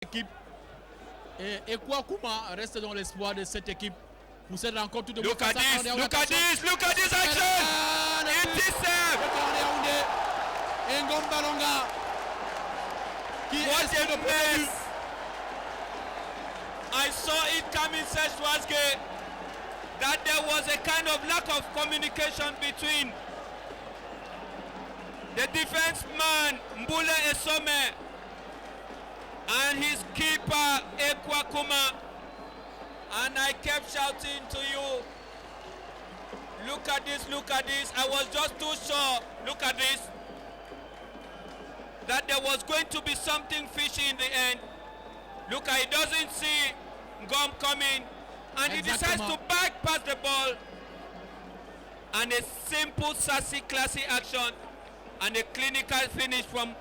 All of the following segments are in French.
équipe. Et Kouakouma reste dans l'espoir de cette équipe pour cette rencontre de Look at this action! It is saved! Ngom Balonga qui What est a mess! I saw it coming, Serge Wasge, that there was a kind of lack of communication between the defense man Mbule Esome and his keeper Ekwa, and I kept shouting to you, look at this, I was just too sure, look at this, that there was going to be something fishy in the end. Look, he doesn't see Ngom coming, and he decides to bypass the ball, and a simple, sassy, classy action, and a clinical finish from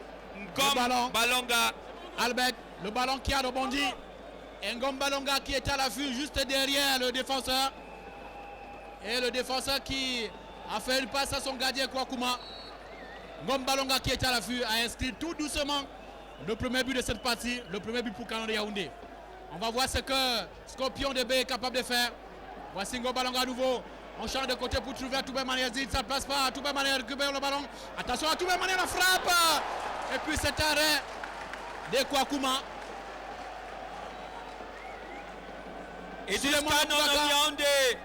Ngom Balonga. Albert, le ballon qui a rebondi. Ngom Balonga qui est à l'affût juste derrière le défenseur. Et le défenseur qui a fait une passe à son gardien Kouakouma. Ngom Balonga qui est à l'affût a inscrit tout doucement le premier but de cette partie, le premier but pour Kanonde Yaoundé. On va voir ce que Scorpion de B est capable de faire. Voici Ngom Balonga à nouveau. On change de côté pour trouver à Toubé Mané. Ça ne passe pas. À Toubé Mané récupère le ballon. Attention à Toubé Mané, la frappe. Et puis cet arrêt de Kouakouma. It is Canon of Yaoundé.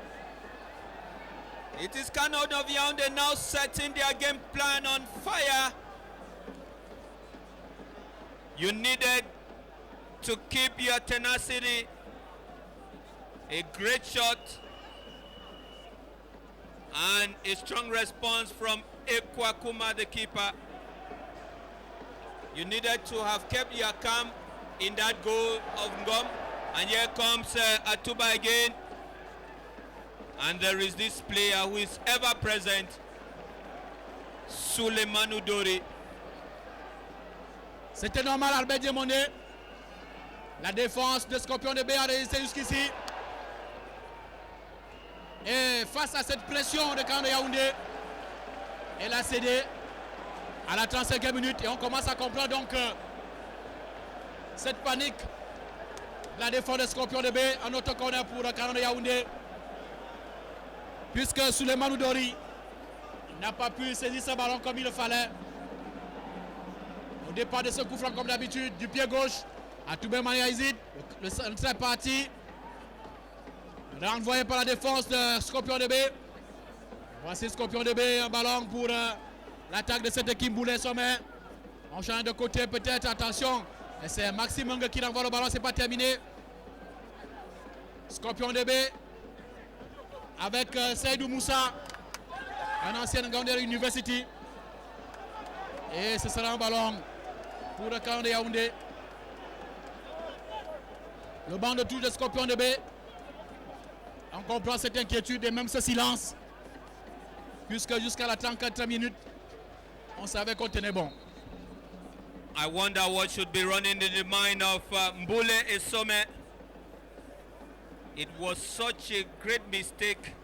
It is Canon of Yaoundé now setting their game plan on fire. You needed to keep your tenacity. A great shot and a strong response from Ekwa, the keeper. You needed to have kept your calm in that goal of Ngom. And here comes Atuba again. And there is this player who is ever present, Souleymane Dori. C'était normal, Albert Diamondé. La défense de Scorpion de B a résisté jusqu'ici. Et face à cette pression de Kanonde Yaoundé, elle a cédé à la 35e minute. Et on commence à comprendre donc cette panique de la défense de Scorpion de B. Un autre corner pour Kanonde Yaoundé. Puisque Souleymane Dori n'a pas pu saisir ce ballon comme il le fallait. Au départ de ce coup franc comme d'habitude, du pied gauche à Toubé Maniaïzid, le centre est parti. Renvoyé par la défense de Scorpion de B. Voici Scorpion de B, un ballon pour l'attaque de cette équipe Boulet Sommet. On change de côté peut-être, attention. Et c'est Maxime Ngue qui renvoie le ballon, c'est pas terminé. Scorpion de B avec Seydou Moussa, un ancien Gandère University. Et ce sera un ballon pour le Kanonde Yaoundé. Le banc de touche de Scorpion de B. On comprend cette inquiétude et même ce silence. Puisque jusqu'à la 34e minute, on savait qu'on tenait bon. I wonder what should be running in the mind of Mbule Esome. It was such a great mistake.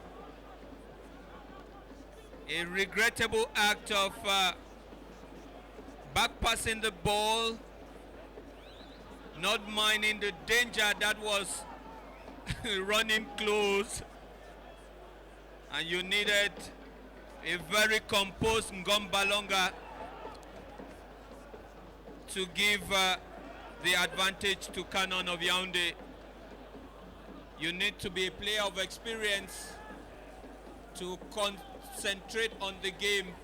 A regrettable act of backpassing the ball, not minding the danger that was running close, and you needed a very composed Ngom Balonga to give the advantage to Canon of Yaoundé. You need to be a player of experience to concentrate on the game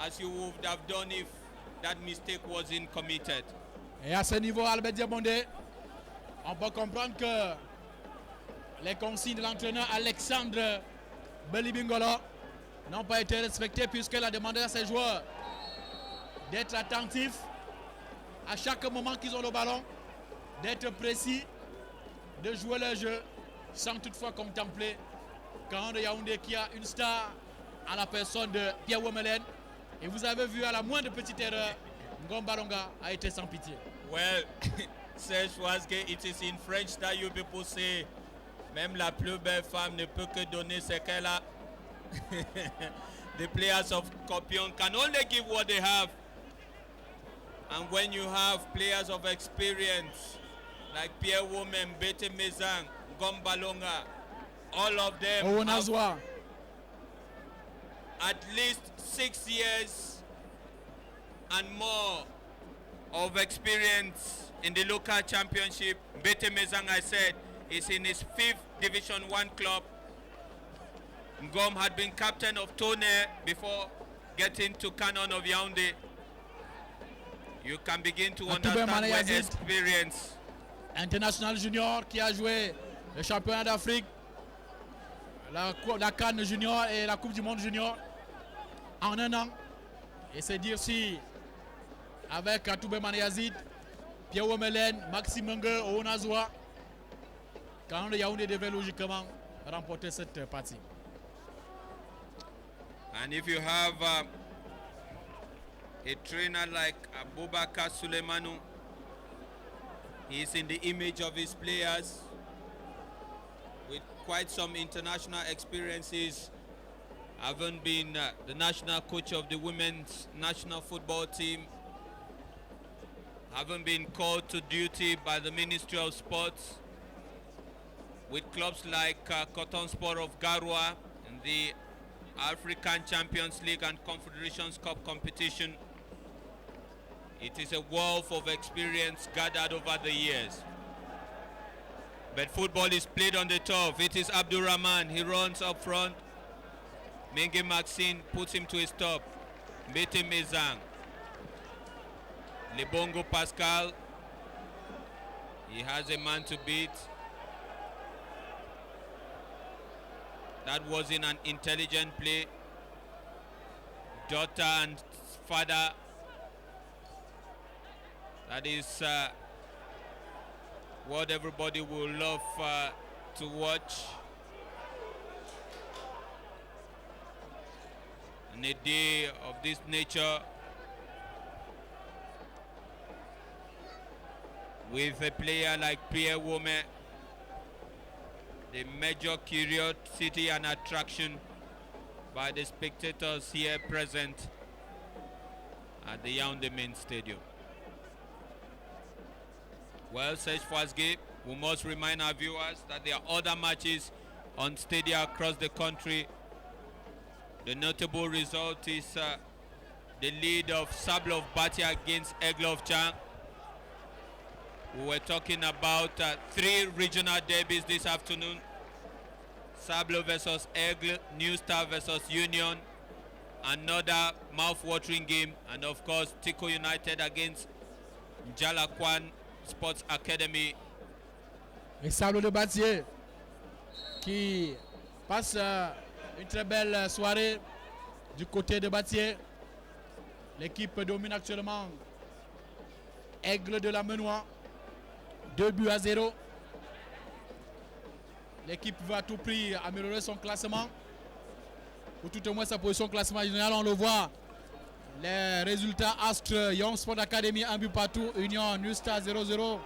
as you would have done if that mistake wasn't committed. Et à ce niveau, Albert Diamondé, on peut comprendre que les consignes de l'entraîneur Alexandre Belibingolo n'ont pas été respectées puisqu'il a demandé à ses joueurs d'être attentifs à chaque moment qu'ils ont le ballon, d'être précis, de jouer leur jeu sans toutefois contempler Kanonde Yaoundé qui a une star à la personne de Pierre Womelen. Et vous avez vu à la moindre petite erreur, Ngom Balonga a été sans pitié. Well, Serge Wasge, it is in French that you people say, même la plus belle femme ne peut que donner ce qu'elle a. The players of Scorpion can only give what they have. And when you have players of experience like Pierre Women, Bete Mezang, Gombalonga, all of them Ounazwa. at least 6 years and more of experience in the local championship. Bete Mezang, I said, is in his 5th Division 1 club. Ngom had been captain of Tone before getting to Canon of Yaoundé. You can begin to understand where experience. International junior qui a joué le championnat d'Afrique, la CAN junior et la Coupe du Monde junior en un an. Et c'est dire si avec Atoubé Manayazid, Pierre Womelen, Maxime Nge, Ounazwa, quand le Yaoundé devait logiquement remporter cette partie. And if you have a trainer like Abubakar Suleimanu, he is in the image of his players with quite some international experiences, having been the national coach of the women's national football team, having been called to duty by the Ministry of Sports with clubs like Cotton Sport of Garoua in the African Champions League and Confederations Cup competition. It is a wealth of experience gathered over the years. But football is played on the turf. It is Abdul Rahman. He runs up front. Mengi Maxine puts him to his top. Bete Mezang. Lebongo Pascal. He has a man to beat. That wasn't an intelligent play. Daughter and father. That is what everybody will love to watch. On a day of this nature, with a player like Pierre Wome, the major curiosity and attraction by the spectators here present at the Yaoundé main stadium. Well, Serge Fouasgue, we must remind our viewers that there are other matches on stadia across the country. The notable result is the lead of Sable of Batia against Aigle of Chang. We were talking about 3 regional derbies this afternoon. Sable versus Aigle, New Star versus Union, another mouth-watering game, and of course Tico United against Njalakwan Sports Academy. Et Sable de Batier qui passe une très belle soirée du côté de Batier. L'équipe domine actuellement Aigle de la Menois. 2-0. L'équipe veut à tout prix améliorer son classement, ou tout au moins sa position classement général. On le voit, les résultats: Astre, Young Sport Academy 1 but partout, Union, New Star 0-0.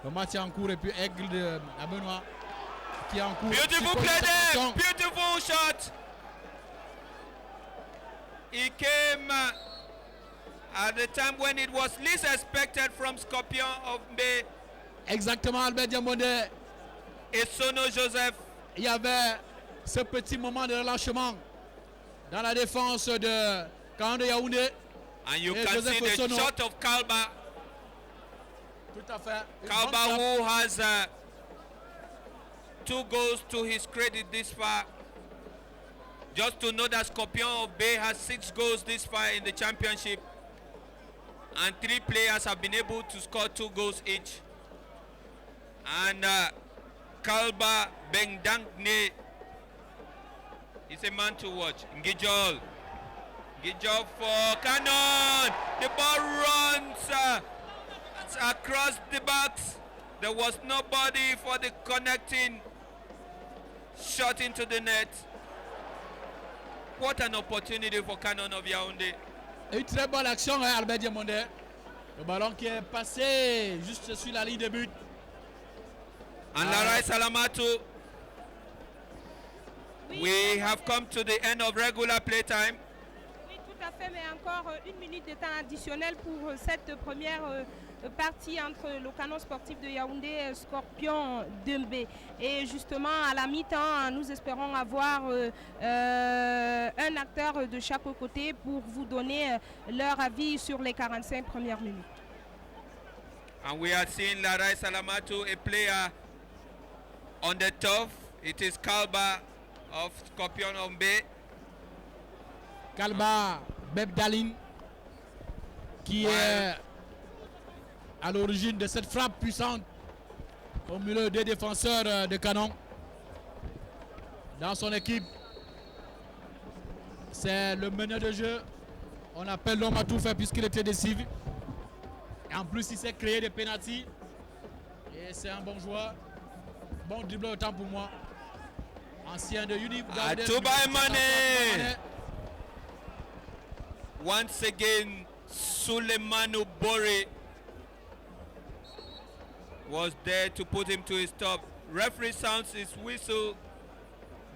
Le match est en cours, et puis Aigle de la Benoît qui est en cours. Beautiful play there, beautiful shot. He came at the time when it was least expected from Scorpion of Mbe. Exactement, Albert Diamondé. Et Sono Joseph. Il y avait ce petit moment de relâchement dans la défense de Canon de Yaoundé. And you can see the Sono. shot of Kalba. Tout à fait. Kalba, who has 2 goals to his credit this far. Just to know that Scorpion of Bay has 6 goals this far in the championship. And 3 players have been able to score 2 goals each. And Kalba Bengdangne is a man to watch. Ngijol for Canon. The ball runs across the box. There was nobody for the connecting shot into the net. What an opportunity for Canon of Yaoundé. Une très bonne action, hein, Albert Diamondé. Le ballon qui est passé juste sur la ligne de but. And Larai Salamatu, we have come to the end of regular play time. Oui, tout à fait, mais encore 1 minute de temps additionnel pour cette première partie entre le canon sportif de Yaoundé et Scorpion de B. Et justement, à la mi-temps, nous espérons avoir un acteur de chaque côté pour vous donner leur avis sur les 45 premières minutes. And we are seeing Larai Salamatu, a player on the turf. It is Kalba of Scorpion Ombe. Kalba Bebdalin, qui est à l'origine de cette frappe puissante au milieu des défenseurs de Canon. Dans son équipe, c'est le meneur de jeu. On appelle l'homme à tout faire puisqu'il était décisif. Et en plus, il s'est créé des pénaltys. Et c'est un bon joueur. Bon dribbleur autant pour moi. Ancien de Uni. Atuba Emane. Once again, Suleimanu Bori was there to put him to his stop. Referee sounds his whistle,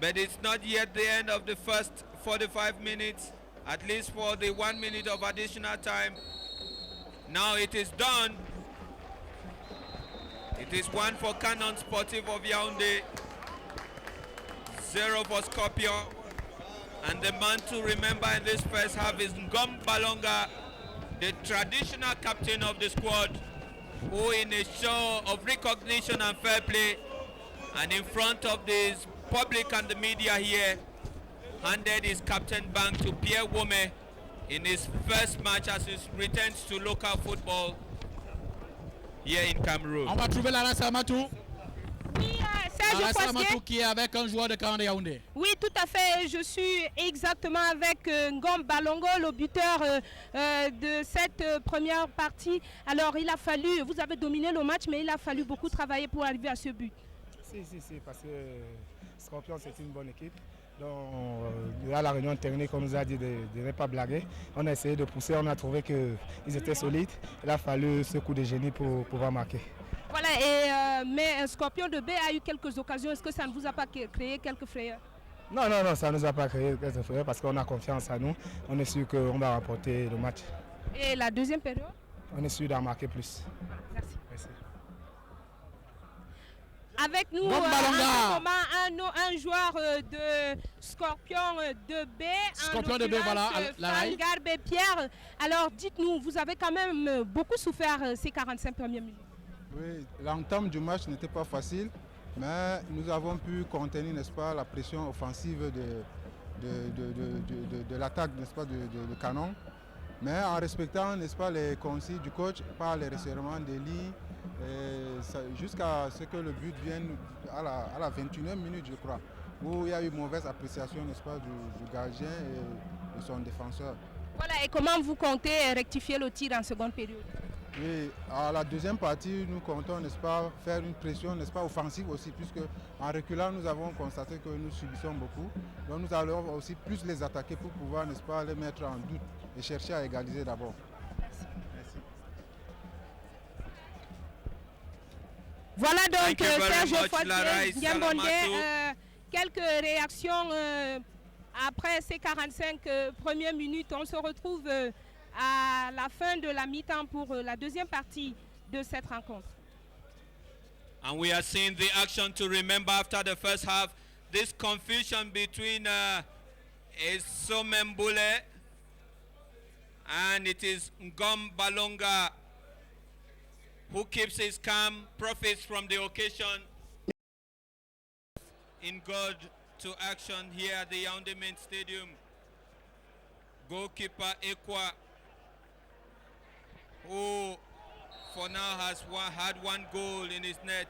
but it's not yet the end of the first 45 minutes, at least for the 1 minute of additional time. Now it is done. It is 1 for Canon Sportive of Yaoundé, 0 for Scorpion. And the man to remember in this first half is Ngom Balonga, the traditional captain of the squad, who in a show of recognition and fair play, and in front of the public and the media here, handed his captain bank to Pierre Wome in his first match as he returns to local football here in Cameroon. On va trouver Lara Salamatou. Oui, Serge Foissier. Qui est avec un joueur de Canon de Yaoundé. Oui, tout à fait. Je suis exactement avec Ngom Balongo, le buteur de cette première partie. Alors, il a fallu, vous avez dominé le match, mais il a fallu beaucoup travailler pour arriver à ce but. Si, parce que Scorpion, c'est une bonne équipe. Donc, à la réunion technique, on nous a dit de ne pas blaguer. On a essayé de pousser, on a trouvé qu'ils étaient solides. Il a fallu ce coup de génie pour pouvoir marquer. Voilà, mais Scorpion de B a eu quelques occasions. Est-ce que ça ne vous a pas créé quelques frayeurs? Non, ça ne nous a pas créé quelques frayeurs parce qu'on a confiance en nous. On est sûr qu'on va remporter le match. Et la deuxième période? On est sûr d'en marquer plus. Merci. Merci. Avec nous un joueur de Scorpion de B, Scorpion de B, voilà, Garbe Pierre. Alors dites-nous, vous avez quand même beaucoup souffert ces 45 premières minutes. Oui, l'entame du match n'était pas facile, mais nous avons pu contenir, n'est-ce pas, la pression offensive de l'attaque, n'est-ce pas, de Canon, mais en respectant, n'est-ce pas, les consignes du coach par les resserrements des lignes, jusqu'à ce que le but vienne à la 21e minute, je crois, où il y a eu mauvaise appréciation, n'est-ce pas, du gardien et de son défenseur. Voilà, et comment vous comptez rectifier le tir en seconde période? Oui, à la deuxième partie, nous comptons, n'est-ce pas, faire une pression, n'est-ce pas, offensive aussi, puisque en reculant, nous avons constaté que nous subissons beaucoup. Donc nous allons aussi plus les attaquer pour pouvoir, n'est-ce pas, les mettre en doute et chercher à égaliser d'abord. Merci. Voilà donc Serge Foissier, Diambondé, quelques réactions après ces 45 premières minutes. On se retrouve à la fin de la mi-temps pour la deuxième partie de cette rencontre. And we are seeing the action to remember after the first half. This confusion between Esomembule and it is Ngom Balonga who keeps his calm, profits from the occasion. In God to action here at the Yaoundé Main Stadium. Goalkeeper Ekwa, who for now has had one goal in his net.